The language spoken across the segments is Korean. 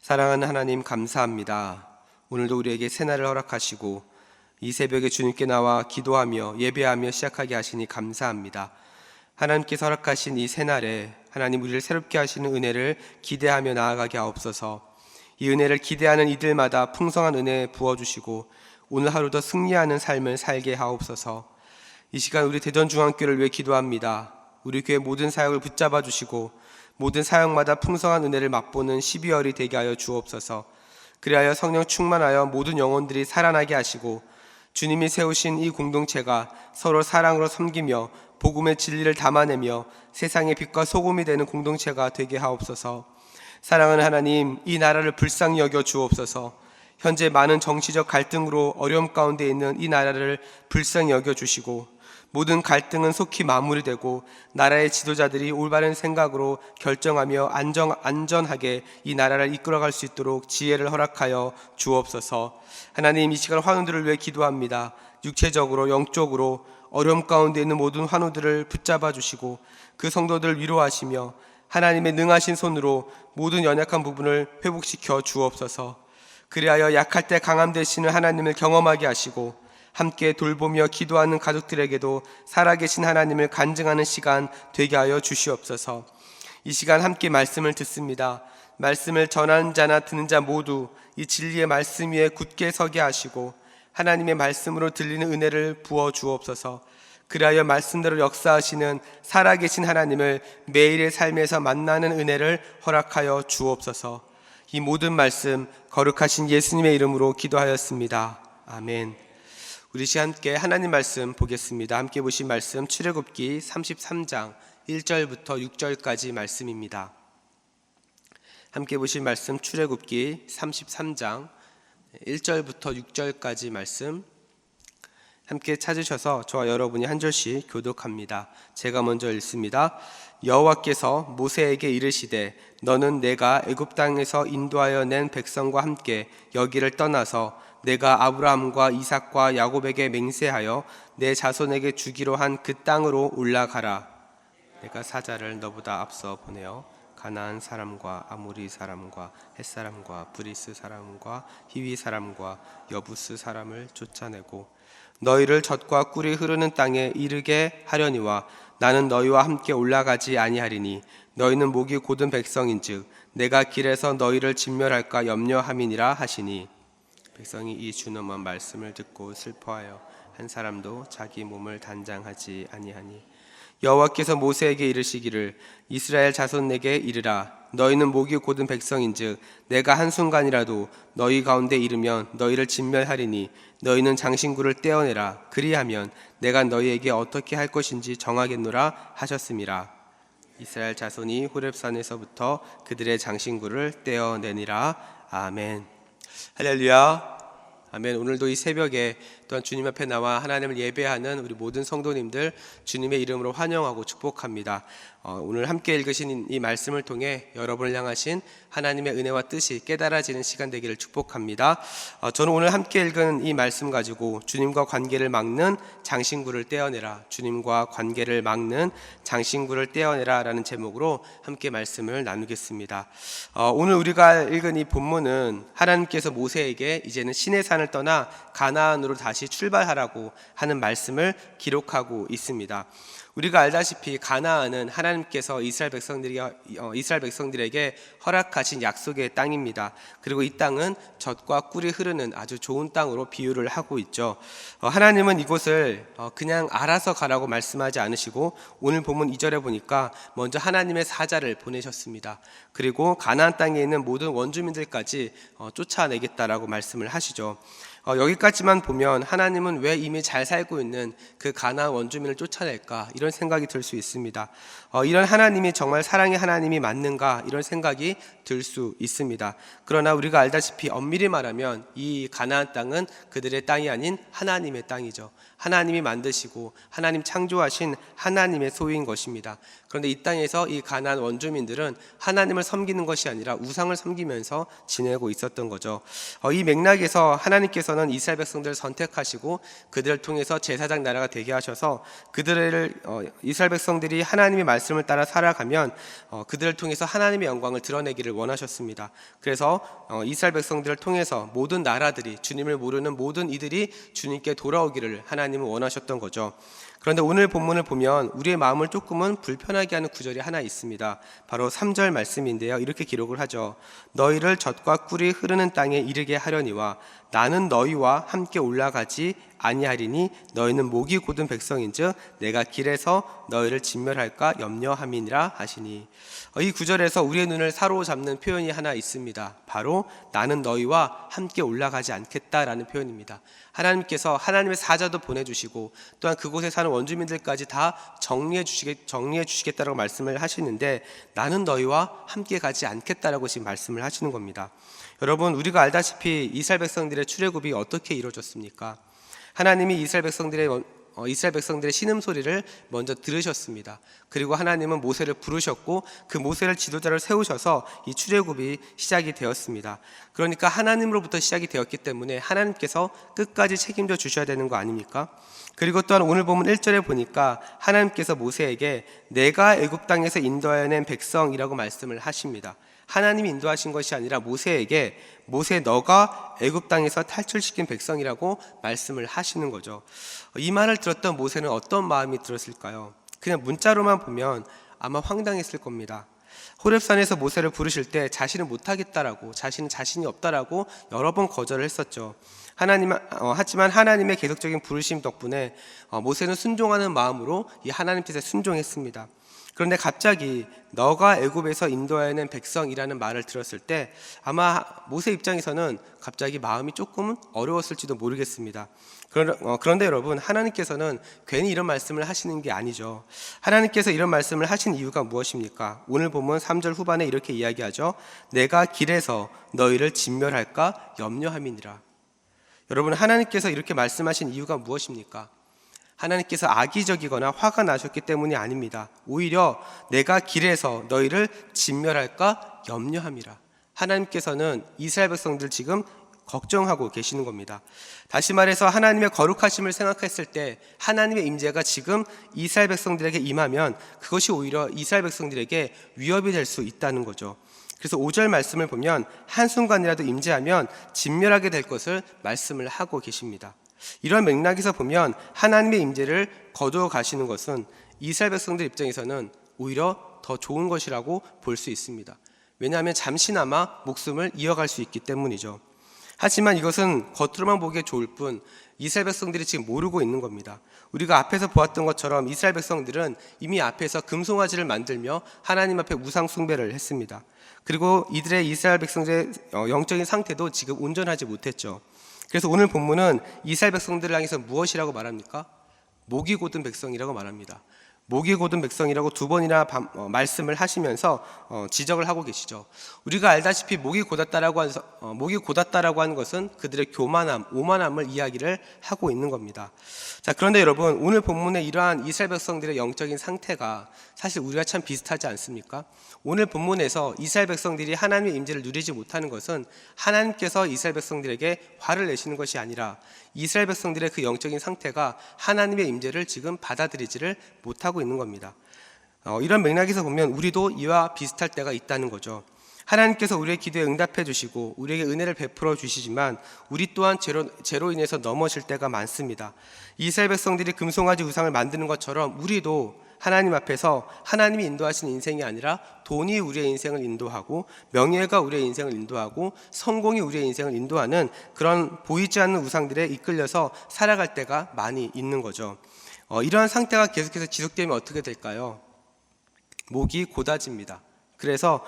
사랑하는 하나님, 감사합니다. 오늘도 우리에게 새날을 허락하시고 이 새벽에 주님께 나와 기도하며 예배하며 시작하게 하시니 감사합니다. 하나님께서 허락하신 이 새날에 하나님 우리를 새롭게 하시는 은혜를 기대하며 나아가게 하옵소서. 이 은혜를 기대하는 이들마다 풍성한 은혜 부어주시고 오늘 하루도 승리하는 삶을 살게 하옵소서. 이 시간 우리 대전중앙교회를 위해 기도합니다. 우리 교회 모든 사역을 붙잡아 주시고 모든 사역마다 풍성한 은혜를 맛보는 12월이 되게 하여 주옵소서. 그리하여 성령 충만하여 모든 영혼들이 살아나게 하시고 주님이 세우신 이 공동체가 서로 사랑으로 섬기며 복음의 진리를 담아내며 세상의 빛과 소금이 되는 공동체가 되게 하옵소서. 사랑하는 하나님, 이 나라를 불쌍히 여겨 주옵소서. 현재 많은 정치적 갈등으로 어려움 가운데 있는 이 나라를 불쌍히 여겨 주시고 모든 갈등은 속히 마무리되고 나라의 지도자들이 올바른 생각으로 결정하며 안전하게 이 나라를 이끌어갈 수 있도록 지혜를 허락하여 주옵소서. 하나님, 이 시간 환우들을 위해 기도합니다. 육체적으로 영적으로 어려움 가운데 있는 모든 환우들을 붙잡아 주시고 그 성도들을 위로하시며 하나님의 능하신 손으로 모든 연약한 부분을 회복시켜 주옵소서. 그리하여 약할 때 강함 되시는 하나님을 경험하게 하시고 함께 돌보며 기도하는 가족들에게도 살아계신 하나님을 간증하는 시간 되게 하여 주시옵소서. 이 시간 함께 말씀을 듣습니다. 말씀을 전하는 자나 듣는 자 모두 이 진리의 말씀 위에 굳게 서게 하시고 하나님의 말씀으로 들리는 은혜를 부어 주옵소서. 그리하여 말씀대로 역사하시는 살아계신 하나님을 매일의 삶에서 만나는 은혜를 허락하여 주옵소서. 이 모든 말씀 거룩하신 예수님의 이름으로 기도하였습니다. 아멘. 우리 시간 함께 하나님 말씀 보겠습니다. 함께 보신 말씀 출애굽기 33장 1절부터 6절까지 말씀입니다. 함께 보신 말씀 출애굽기 33장 1절부터 6절까지 말씀 함께 찾으셔서 저와 여러분이 한 절씩 교독합니다. 제가 먼저 읽습니다. 여호와께서 모세에게 이르시되 너는 내가 애굽 땅에서 인도하여 낸 백성과 함께 여기를 떠나서 내가 아브라함과 이삭과 야곱에게 맹세하여 내 자손에게 주기로 한 그 땅으로 올라가라. 내가 사자를 너보다 앞서 보내어 가나안 사람과 아모리 사람과 헷 사람과 브리스 사람과 히위 사람과 여부스 사람을 쫓아내고 너희를 젖과 꿀이 흐르는 땅에 이르게 하려니와 나는 너희와 함께 올라가지 아니하리니 너희는 목이 곧은 백성인즉 내가 길에서 너희를 진멸할까 염려함이니라 하시니 백성이 이 준엄한 말씀을 듣고 슬퍼하여 한 사람도 자기 몸을 단장하지 아니하니 여호와께서 모세에게 이르시기를 이스라엘 자손에게 이르라. 너희는 목이 곧은 백성인즉 내가 한순간이라도 너희 가운데 이르면 너희를 진멸하리니 너희는 장신구를 떼어내라. 그리하면 내가 너희에게 어떻게 할 것인지 정하겠노라 하셨음이라. 이스라엘 자손이 호렙산에서부터 그들의 장신구를 떼어내니라. 아멘. 할렐루야. 아멘. 오늘도 이 새벽에 또한 주님 앞에 나와 하나님을 예배하는 우리 모든 성도님들 주님의 이름으로 환영하고 축복합니다. 오늘 함께 읽으신 이 말씀을 통해 여러분을 향하신 하나님의 은혜와 뜻이 깨달아지는 시간 되기를 축복합니다. 저는 오늘 함께 읽은 이 말씀 가지고 주님과 관계를 막는 장신구를 떼어내라, 주님과 관계를 막는 장신구를 떼어내라 라는 제목으로 함께 말씀을 나누겠습니다. 오늘 우리가 읽은 이 본문은 하나님께서 모세에게 이제는 시내산을 떠나 가나안으로 다시 출발하라고 하는 말씀을 기록하고 있습니다. 우리가 알다시피 가나안은 하나님께서 이스라엘 백성들에게 허락하신 약속의 땅입니다. 그리고 이 땅은 젖과 꿀이 흐르는 아주 좋은 땅으로 비유를 하고 있죠. 하나님은 이곳을 그냥 알아서 가라고 말씀하지 않으시고 오늘 본문 2절에 보니까 먼저 하나님의 사자를 보내셨습니다. 그리고 가나안 땅에 있는 모든 원주민들까지 쫓아내겠다라고 말씀을 하시죠. 여기까지만 보면 하나님은 왜 이미 잘 살고 있는 그 가나안 원주민을 쫓아낼까 이런 생각이 들 수 있습니다. 이런 하나님이 정말 사랑의 하나님이 맞는가 이런 생각이 들 수 있습니다. 그러나 우리가 알다시피 엄밀히 말하면 이 가나안 땅은 그들의 땅이 아닌 하나님의 땅이죠. 하나님이 만드시고 하나님 창조하신 하나님의 소유인 것입니다. 그런데 이 땅에서 이 가나안 원주민들은 하나님을 섬기는 것이 아니라 우상을 섬기면서 지내고 있었던 거죠. 이 맥락에서 하나님께서는 이스라엘 백성들을 선택하시고 그들을 통해서 제사장 나라가 되게 하셔서 그들을 이스라엘 백성들이 하나님의 말씀을 따라 살아가면 그들을 통해서 하나님의 영광을 드러내기를 원하셨습니다. 그래서 이스라엘 백성들을 통해서 모든 나라들이, 주님을 모르는 모든 이들이 주님께 돌아오기를 하나님은 원하셨던 거죠. 그런데 오늘 본문을 보면 우리의 마음을 조금은 불편하게 하는 구절이 하나 있습니다. 바로 3절 말씀인데요. 이렇게 기록을 하죠. 너희를 젖과 꿀이 흐르는 땅에 이르게 하려니와 나는 너희와 함께 올라가지 아니하리니 너희는 목이 곧은 백성인즉 내가 길에서 너희를 진멸할까 염려함이니라 하시니. 이 구절에서 우리의 눈을 사로잡는 표현이 하나 있습니다. 바로 나는 너희와 함께 올라가지 않겠다라는 표현입니다. 하나님께서 하나님의 사자도 보내주시고 또한 그곳에 사는 원주민들까지 다 정리해 주시겠다라고 말씀을 하시는데 나는 너희와 함께 가지 않겠다라고 지금 말씀을 하시는 겁니다. 여러분, 우리가 알다시피 이스라엘 백성들의 출애굽이 어떻게 이루어졌습니까? 하나님이 이스라엘 백성들의 신음소리를 먼저 들으셨습니다. 그리고 하나님은 모세를 부르셨고 그 모세를 지도자를 세우셔서 이 출애굽이 시작이 되었습니다. 그러니까 하나님으로부터 시작이 되었기 때문에 하나님께서 끝까지 책임져 주셔야 되는 거 아닙니까? 그리고 또한 오늘 보면 1절에 보니까 하나님께서 모세에게 내가 애굽 땅에서 인도하여낸 백성이라고 말씀을 하십니다. 하나님이 인도하신 것이 아니라 모세에게 모세 너가 애굽 땅에서 탈출시킨 백성이라고 말씀을 하시는 거죠. 이 말을 들었던 모세는 어떤 마음이 들었을까요? 그냥 문자로만 보면 아마 황당했을 겁니다. 호렙산에서 모세를 부르실 때 자신은 못하겠다라고, 자신은 자신이 없다라고 여러 번 거절을 했었죠. 하지만 하나님의 계속적인 부르심 덕분에 모세는 순종하는 마음으로 이 하나님 뜻에 순종했습니다. 그런데 갑자기 너가 애굽에서 인도하여낸 백성이라는 말을 들었을 때 아마 모세 입장에서는 갑자기 마음이 조금은 어려웠을지도 모르겠습니다. 그런데 여러분, 하나님께서는 괜히 이런 말씀을 하시는 게 아니죠. 하나님께서 이런 말씀을 하신 이유가 무엇입니까? 오늘 보면 3절 후반에 이렇게 이야기하죠. 내가 길에서 너희를 진멸할까 염려함이니라. 여러분, 하나님께서 이렇게 말씀하신 이유가 무엇입니까? 하나님께서 악의적이거나 화가 나셨기 때문이 아닙니다. 오히려 내가 길에서 너희를 진멸할까 염려함이라. 하나님께서는 이스라엘 백성들 지금 걱정하고 계시는 겁니다. 다시 말해서 하나님의 거룩하심을 생각했을 때 하나님의 임재가 지금 이스라엘 백성들에게 임하면 그것이 오히려 이스라엘 백성들에게 위협이 될 수 있다는 거죠. 그래서 5절 말씀을 보면 한순간이라도 임재하면 진멸하게 될 것을 말씀을 하고 계십니다. 이런 맥락에서 보면 하나님의 임재를 거두어 가시는 것은 이스라엘 백성들 입장에서는 오히려 더 좋은 것이라고 볼 수 있습니다. 왜냐하면 잠시나마 목숨을 이어갈 수 있기 때문이죠. 하지만 이것은 겉으로만 보기에 좋을 뿐 이스라엘 백성들이 지금 모르고 있는 겁니다. 우리가 앞에서 보았던 것처럼 이스라엘 백성들은 이미 앞에서 금송아지를 만들며 하나님 앞에 우상 숭배를 했습니다. 그리고 이들의 이스라엘 백성들의 영적인 상태도 지금 온전하지 못했죠. 그래서 오늘 본문은 이스라엘 백성들을 향해서 무엇이라고 말합니까? 목이 곧은 백성이라고 말합니다. 목이 곧은 백성이라고 두 번이나 말씀을 하시면서 지적을 하고 계시죠. 우리가 알다시피 목이 곧았다라고 하는 것은 그들의 교만함, 오만함을 이야기를 하고 있는 겁니다. 자, 그런데 여러분, 오늘 본문의 이러한 이스라엘 백성들의 영적인 상태가 사실 우리가 참 비슷하지 않습니까? 오늘 본문에서 이스라엘 백성들이 하나님의 임재를 누리지 못하는 것은 하나님께서 이스라엘 백성들에게 화를 내시는 것이 아니라 이스라엘 백성들의 그 영적인 상태가 하나님의 임재를 지금 받아들이지를 못하고 있는 겁니다. 이런 맥락에서 보면 우리도 이와 비슷할 때가 있다는 거죠. 하나님께서 우리의 기도에 응답해 주시고 우리에게 은혜를 베풀어 주시지만 우리 또한 죄로 인해서 넘어질 때가 많습니다. 이스라엘 백성들이 금송아지 우상을 만드는 것처럼 우리도 하나님 앞에서 하나님이 인도하신 인생이 아니라 돈이 우리의 인생을 인도하고 명예가 우리의 인생을 인도하고 성공이 우리의 인생을 인도하는 그런 보이지 않는 우상들에 이끌려서 살아갈 때가 많이 있는 거죠. 이러한 상태가 계속해서 지속되면 어떻게 될까요? 목이 고다집니다. 그래서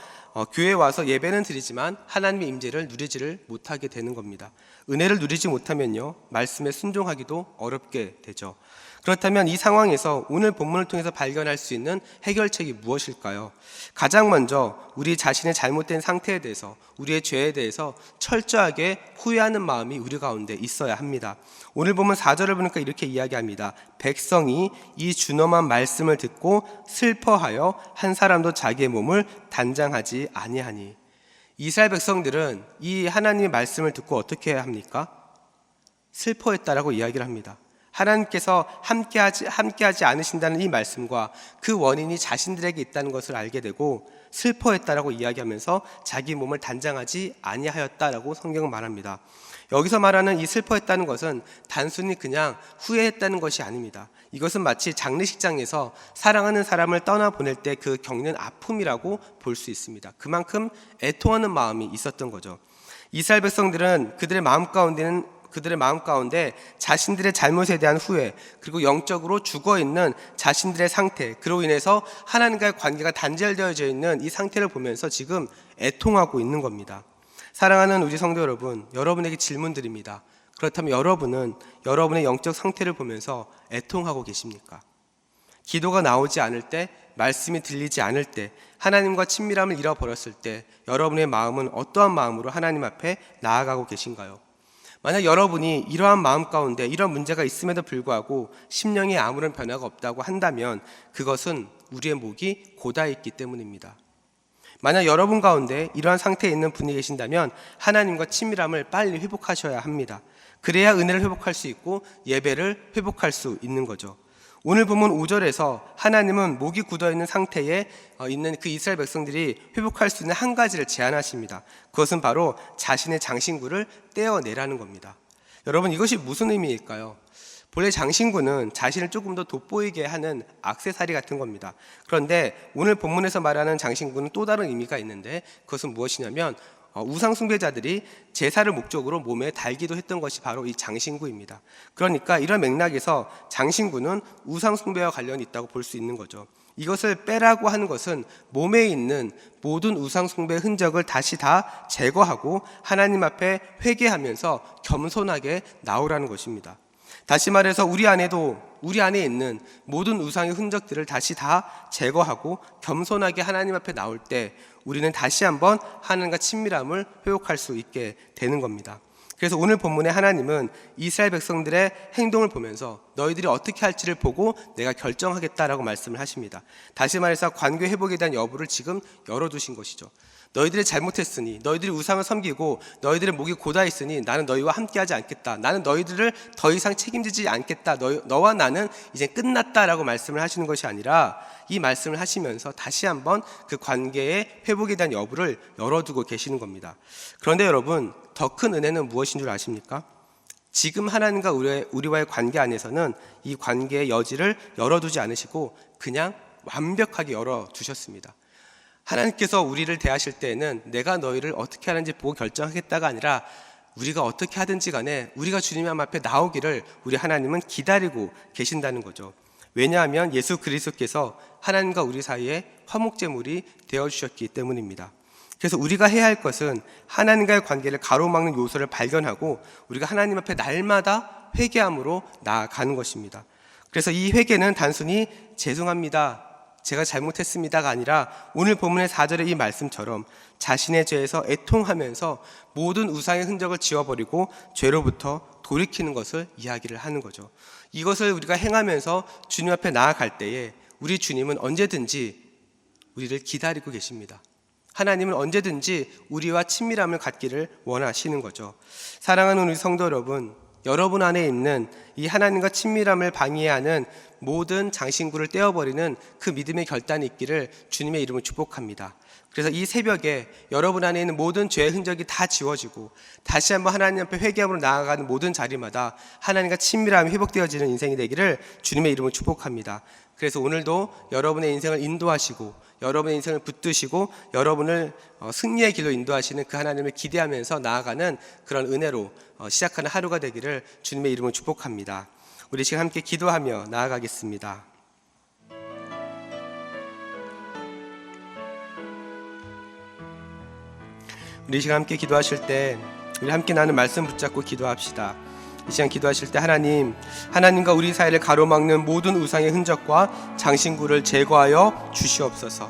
교회에 와서 예배는 드리지만 하나님의 임재를 누리지를 못하게 되는 겁니다. 은혜를 누리지 못하면요, 말씀에 순종하기도 어렵게 되죠. 그렇다면 이 상황에서 오늘 본문을 통해서 발견할 수 있는 해결책이 무엇일까요? 가장 먼저 우리 자신의 잘못된 상태에 대해서, 우리의 죄에 대해서 철저하게 후회하는 마음이 우리 가운데 있어야 합니다. 오늘 보면 4절을 보니까 이렇게 이야기합니다. 백성이 이 준엄한 말씀을 듣고 슬퍼하여 한 사람도 자기의 몸을 단장하지 아니하니. 이스라엘 백성들은 이 하나님의 말씀을 듣고 어떻게 해야 합니까? 슬퍼했다라고 이야기를 합니다. 하나님께서 함께하지 않으신다는 이 말씀과 그 원인이 자신들에게 있다는 것을 알게 되고 슬퍼했다라고 이야기하면서 자기 몸을 단장하지 아니하였다라고 성경은 말합니다. 여기서 말하는 이 슬퍼했다는 것은 단순히 그냥 후회했다는 것이 아닙니다. 이것은 마치 장례식장에서 사랑하는 사람을 떠나보낼 때 그 겪는 아픔이라고 볼 수 있습니다. 그만큼 애통하는 마음이 있었던 거죠. 이스라엘 백성들은 그들의 마음 가운데 자신들의 잘못에 대한 후회, 그리고 영적으로 죽어있는 자신들의 상태, 그로 인해서 하나님과의 관계가 단절되어져 있는 이 상태를 보면서 지금 애통하고 있는 겁니다. 사랑하는 우리 성도 여러분, 여러분에게 질문 드립니다. 그렇다면 여러분은 여러분의 영적 상태를 보면서 애통하고 계십니까? 기도가 나오지 않을 때, 말씀이 들리지 않을 때, 하나님과 친밀함을 잃어버렸을 때 여러분의 마음은 어떠한 마음으로 하나님 앞에 나아가고 계신가요? 만약 여러분이 이러한 마음 가운데 이런 문제가 있음에도 불구하고 심령에 아무런 변화가 없다고 한다면 그것은 우리의 목이 고다 있기 때문입니다. 만약 여러분 가운데 이러한 상태에 있는 분이 계신다면 하나님과 친밀함을 빨리 회복하셔야 합니다. 그래야 은혜를 회복할 수 있고 예배를 회복할 수 있는 거죠. 오늘 보면 5절에서 하나님은 목이 굳어있는 상태에 있는 그 이스라엘 백성들이 회복할 수 있는 한 가지를 제안하십니다. 그것은 바로 자신의 장신구를 떼어내라는 겁니다. 여러분, 이것이 무슨 의미일까요? 본래 장신구는 자신을 조금 더 돋보이게 하는 액세서리 같은 겁니다. 그런데 오늘 본문에서 말하는 장신구는 또 다른 의미가 있는데 그것은 무엇이냐면 우상 숭배자들이 제사를 목적으로 몸에 달기도 했던 것이 바로 이 장신구입니다. 그러니까 이런 맥락에서 장신구는 우상 숭배와 관련이 있다고 볼 수 있는 거죠. 이것을 빼라고 하는 것은 몸에 있는 모든 우상 숭배의 흔적을 다시 다 제거하고 하나님 앞에 회개하면서 겸손하게 나오라는 것입니다. 다시 말해서 우리 안에 있는 모든 우상의 흔적들을 다시 다 제거하고 겸손하게 하나님 앞에 나올 때 우리는 다시 한번 하나님과 친밀함을 회복할 수 있게 되는 겁니다. 그래서 오늘 본문에 하나님은 이스라엘 백성들의 행동을 보면서 너희들이 어떻게 할지를 보고 내가 결정하겠다라고 말씀을 하십니다. 다시 말해서 관계 회복에 대한 여부를 지금 열어두신 것이죠. 너희들이 잘못했으니, 너희들이 우상을 섬기고 너희들의 목이 고다 있으니 나는 너희와 함께하지 않겠다. 나는 너희들을 더 이상 책임지지 않겠다. 너와 나는 이제 끝났다라고 말씀을 하시는 것이 아니라 이 말씀을 하시면서 다시 한번 그 관계의 회복에 대한 여부를 열어두고 계시는 겁니다. 그런데 여러분, 더 큰 은혜는 무엇인 줄 아십니까? 지금 하나님과 우리와의 관계 안에서는 이 관계의 여지를 열어두지 않으시고 그냥 완벽하게 열어두셨습니다. 하나님께서 우리를 대하실 때에는 내가 너희를 어떻게 하는지 보고 결정하겠다가 아니라 우리가 어떻게 하든지 간에 우리가 주님 앞에 나오기를 우리 하나님은 기다리고 계신다는 거죠. 왜냐하면 예수 그리스도께서 하나님과 우리 사이에 화목제물이 되어주셨기 때문입니다. 그래서 우리가 해야 할 것은 하나님과의 관계를 가로막는 요소를 발견하고 우리가 하나님 앞에 날마다 회개함으로 나아가는 것입니다. 그래서 이 회개는 단순히 죄송합니다, 제가 잘못했습니다가 아니라 오늘 본문의 4절의 이 말씀처럼 자신의 죄에서 애통하면서 모든 우상의 흔적을 지워버리고 죄로부터 돌이키는 것을 이야기를 하는 거죠. 이것을 우리가 행하면서 주님 앞에 나아갈 때에 우리 주님은 언제든지 우리를 기다리고 계십니다. 하나님은 언제든지 우리와 친밀함을 갖기를 원하시는 거죠. 사랑하는 우리 성도 여러분, 여러분 안에 있는 이 하나님과 친밀함을 방해하는 모든 장신구를 떼어버리는 그 믿음의 결단이 있기를 주님의 이름으로 축복합니다. 그래서 이 새벽에 여러분 안에 있는 모든 죄의 흔적이 다 지워지고 다시 한번 하나님 앞에 회개함으로 나아가는 모든 자리마다 하나님과 친밀함이 회복되어지는 인생이 되기를 주님의 이름으로 축복합니다. 그래서 오늘도 여러분의 인생을 인도하시고 여러분의 인생을 붙드시고 여러분을 승리의 길로 인도하시는 그 하나님을 기대하면서 나아가는 그런 은혜로 시작하는 하루가 되기를 주님의 이름으로 축복합니다. 우리 지금 함께 기도하며 나아가겠습니다. 우리 시간 함께 기도하실 때 우리 함께 나눈 말씀 붙잡고 기도합시다. 이 시간 기도하실 때 하나님과 우리 사이를 가로막는 모든 우상의 흔적과 장신구를 제거하여 주시옵소서.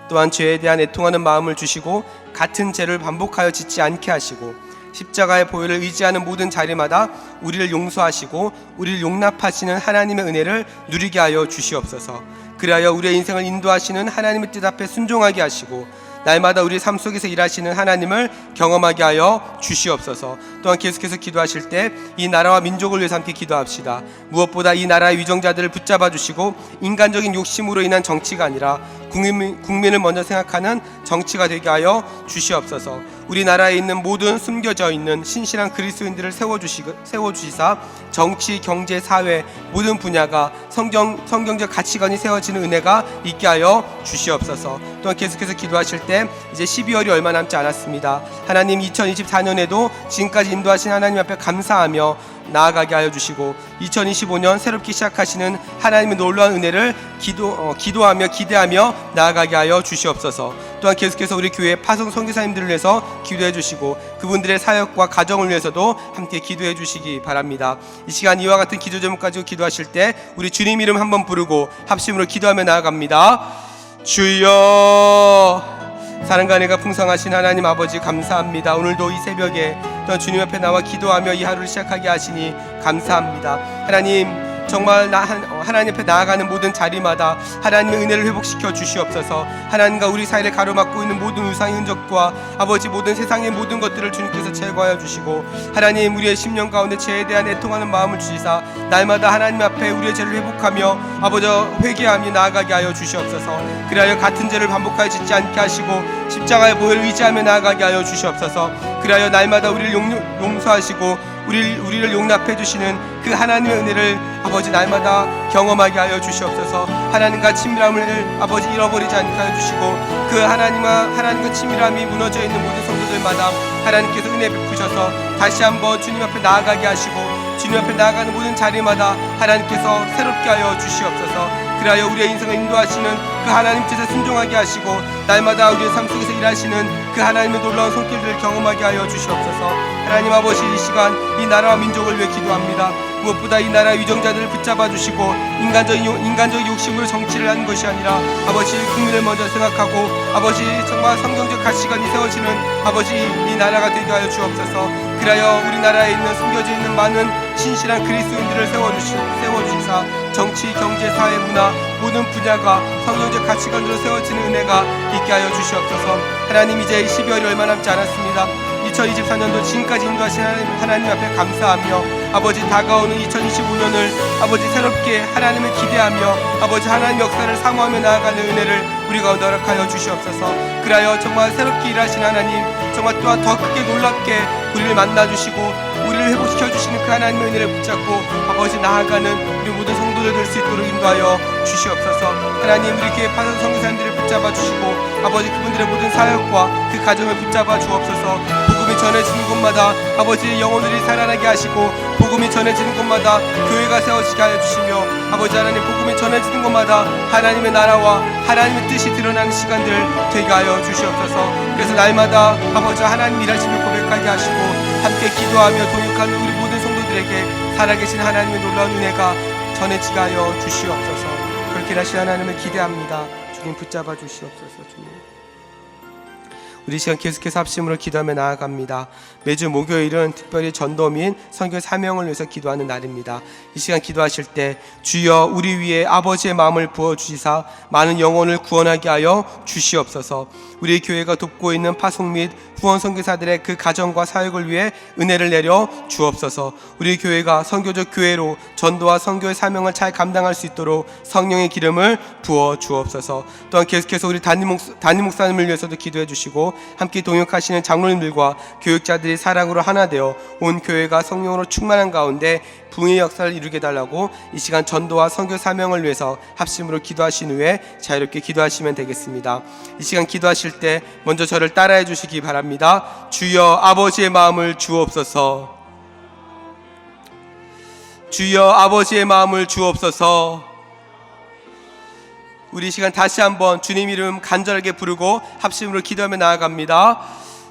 또한 죄에 대한 애통하는 마음을 주시고 같은 죄를 반복하여 짓지 않게 하시고 십자가의 보혈을 의지하는 모든 자리마다 우리를 용서하시고 우리를 용납하시는 하나님의 은혜를 누리게 하여 주시옵소서. 그리하여 우리의 인생을 인도하시는 하나님의 뜻 앞에 순종하게 하시고 날마다 우리 삶 속에서 일하시는 하나님을 경험하게 하여 주시옵소서. 또한 계속해서 기도하실 때 이 나라와 민족을 위해서 함께 기도합시다. 무엇보다 이 나라의 위정자들을 붙잡아 주시고 인간적인 욕심으로 인한 정치가 아니라 국민을 먼저 생각하는 정치가 되게 하여 주시옵소서. 우리나라에 있는 모든 숨겨져 있는 신실한 그리스도인들을 세워주시사 정치, 경제, 사회 모든 분야가 성경적 가치관이 세워지는 은혜가 있게 하여 주시옵소서. 또한 계속해서 기도하실 때 이제 12월이 얼마 남지 않았습니다. 하나님 2024년에도 지금까지 인도하신 하나님 앞에 감사하며 나아가게 하여 주시고 2025년 새롭게 시작하시는 하나님의 놀라운 은혜를 기도하며 기대하며 나아가게 하여 주시옵소서. 또한 계속해서 우리 교회 파송 선교사님들을 위해서 기도해 주시고 그분들의 사역과 가정을 위해서도 함께 기도해 주시기 바랍니다. 이 시간 이와 같은 기도 제목 가지고 기도하실 때 우리 주님 이름 한번 부르고 합심으로 기도하며 나아갑니다. 주여, 사랑과 은혜가 풍성하신 하나님 아버지 감사합니다. 오늘도 이 새벽에 또한 주님 앞에 나와 기도하며 이 하루를 시작하게 하시니 감사합니다. 하나님, 정말 하나님 앞에 나아가는 모든 자리마다 하나님의 은혜를 회복시켜 주시옵소서. 하나님과 우리 사이를 가로막고 있는 모든 우상의 흔적과 아버지 모든 세상의 모든 것들을 주님께서 제거하여 주시고 하나님, 우리의 심령 가운데 죄에 대한 애통하는 마음을 주시사 날마다 하나님 앞에 우리의 죄를 회복하며 아버지 회개하며 나아가게 하여 주시옵소서. 그리하여 같은 죄를 반복하여 짓지 않게 하시고 십자가의 보혈을 의지하며 나아가게 하여 주시옵소서. 그리하여 날마다 우리를 용서하시고 우리를 용납해 주시는 그 하나님의 은혜를 아버지 날마다 경험하게 하여 주시옵소서. 하나님과 친밀함을 아버지 잃어버리지 않게 하여 주시고 그 하나님과 친밀함이 무너져 있는 모든 성도들마다 하나님께서 은혜 베푸셔서 다시 한번 주님 앞에 나아가게 하시고 주님 앞에 나아가는 모든 자리마다 하나님께서 새롭게 하여 주시옵소서. 그리하여 우리의 인생을 인도하시는 그 하나님 뜻에 순종하게 하시고 날마다 우리의 삶 속에서 일하시는 그 하나님의 놀라운 손길들을 경험하게 하여 주시옵소서. 하나님 아버지, 이 시간 이 나라와 민족을 위해 기도합니다. 무엇보다 이 나라의 위정자들을 붙잡아 주시고 인간적 욕심으로 정치를 하는 것이 아니라 아버지 국민을 먼저 생각하고 아버지 정말 성경적 가치관이 세워지는 아버지 이 나라가 되게 하여 주옵소서. 그리하여 우리나라에 있는 숨겨져 있는 많은 신실한 그리스도인들을 세워주시사 정치, 경제, 사회, 문화 모든 분야가 성경적 가치관으로 세워지는 은혜가 있게 하여 주시옵소서. 하나님, 이제 12월이 얼마 남지 않았습니다. 2024년도 지금까지 인도하신 하나님 앞에 감사하며 아버지 다가오는 2025년을 아버지 새롭게 하나님을 기대하며 아버지 하나님 역사를 사모하며 나아가는 은혜를 우리 가운데 허락하여 주시옵소서. 그리하여 정말 새롭게 일하신 하나님, 정말 또한 더 크게 놀랍게 우리를 만나주시고 우리를 회복시켜 주시는 그 하나님의 은혜를 붙잡고 아버지 나아가는 우리 모든 성도들 될 수 있도록 인도하여 주시옵소서. 하나님, 우리 교회 파송 선교사님들을 붙잡아 주시고 아버지 그분들의 모든 사역과 그 가정을 붙잡아 주옵소서. 복음이 전해지는 곳마다 아버지 영혼들이 살아나게 하시고 복음이 전해지는 곳마다 교회가 세워지게 하여 주시며 아버지 하나님, 복음이 전해지는 곳마다 하나님의 나라와 하나님의 뜻이 드러나는 시간들 되게 하여 주시옵소서. 그래서 날마다 아버지 하나님 일하심을 고백하게 하시고 함께 기도하며 동역하는 우리 모든 성도들에게 살아계신 하나님의 놀라운 은혜가 전해지게 하여 주시옵소서. 그렇게 다시 하나님을 기대합니다. 주님 붙잡아 주시옵소서. 주님, 우리 시간 계속해서 합심으로 기도하며 나아갑니다. 매주 목요일은 특별히 전도 및 선교 사명을 위해서 기도하는 날입니다. 이 시간 기도하실 때 주여 우리 위에 아버지의 마음을 부어주시사 많은 영혼을 구원하게 하여 주시옵소서. 우리 교회가 돕고 있는 파송 및 후원 선교사들의 그 가정과 사역을 위해 은혜를 내려 주옵소서. 우리 교회가 선교적 교회로 전도와 선교의 사명을 잘 감당할 수 있도록 성령의 기름을 부어 주옵소서. 또한 계속해서 우리 담임 목사님을 위해서도 기도해 주시고 함께 동역하시는 장로님들과 교육자들이 사랑으로 하나 되어 온 교회가 성령으로 충만한 가운데 부흥의 역사를 이루게 달라고 이 시간 전도와 선교 사명을 위해서 합심으로 기도하신 후에 자유롭게 기도하시면 되겠습니다. 이 시간 기도하실 때 먼저 저를 따라해 주시기 바랍니다. 주여 아버지의 마음을 주옵소서. 주여 아버지의 마음을 주옵소서. 우리 시간 다시 한번 주님 이름 간절하게 부르고 합심으로 기도하며 나아갑니다.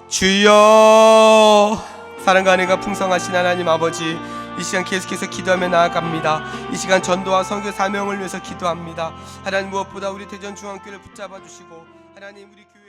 주여, 사랑과 은혜가 풍성하신 하나님 아버지, 이 시간 계속해서 기도하며 나아갑니다. 이 시간 전도와 선교 사명을 위해서 기도합니다. 하나님, 무엇보다 우리 대전중앙교회를 붙잡아 주시고 하나님, 우리 교회